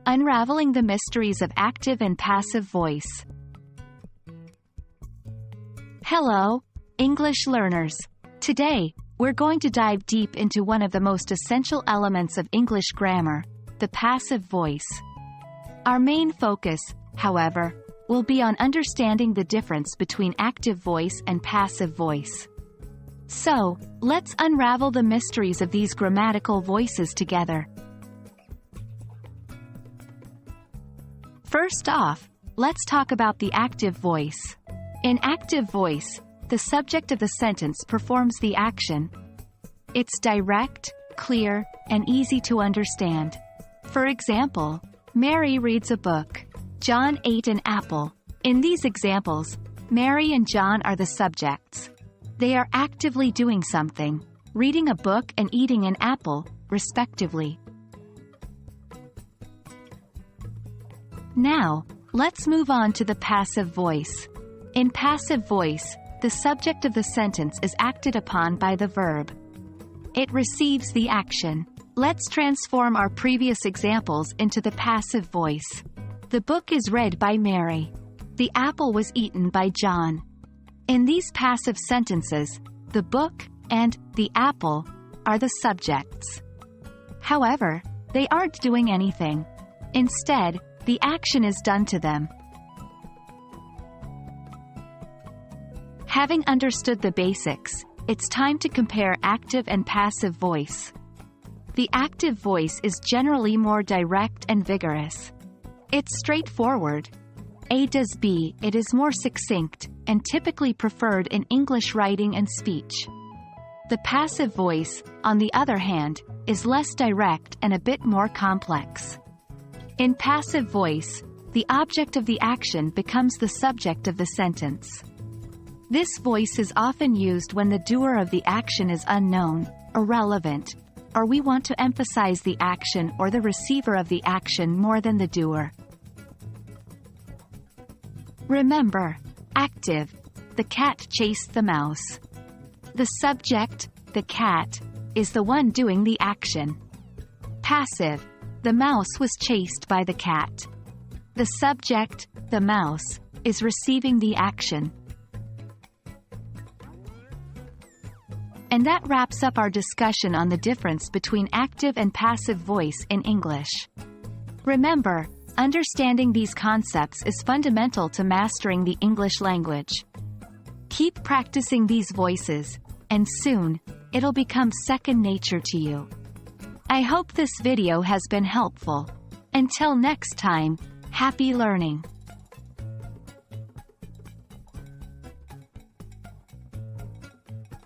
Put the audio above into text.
Unraveling the mysteries of active and passive voice. Hello, English learners. Today, we're going to dive deep into one of the most essential elements of English grammar, the passive voice. Our main focus, however, will be on understanding the difference between active voice and passive voice. So, let's unravel the mysteries of these grammatical voices together. First off, let's talk about the active voice. In active voice, the subject of the sentence performs the action. It's direct, clear, and easy to understand. For example, Mary reads a book. John ate an apple. In these examples, Mary and John are the subjects. They are actively doing something, reading a book and eating an apple, respectively. Now, let's move on to the passive voice. In passive voice, the subject of the sentence is acted upon by the verb. It receives the action. Let's transform our previous examples into the passive voice. The book is read by Mary. The apple was eaten by John. In these passive sentences, the book and the apple are the subjects. However, they aren't doing anything. Instead, the action is done to them. Having understood the basics, it's time to compare active and passive voice. The active voice is generally more direct and vigorous. It's straightforward. A does B. It is more succinct, and typically preferred in English writing and speech. The passive voice, on the other hand, is less direct and a bit more complex. In passive voice, the object of the action becomes the subject of the sentence. This voice is often used when the doer of the action is unknown, irrelevant, or we want to emphasize the action or the receiver of the action more than the doer. Remember, active, the cat chased the mouse. The subject, the cat, is the one doing the action. Passive, the mouse was chased by the cat. The subject, the mouse, is receiving the action. And that wraps up our discussion on the difference between active and passive voice in English. Remember, understanding these concepts is fundamental to mastering the English language. Keep practicing these voices, and soon, it'll become second nature to you. I hope this video has been helpful. Until next time, happy learning!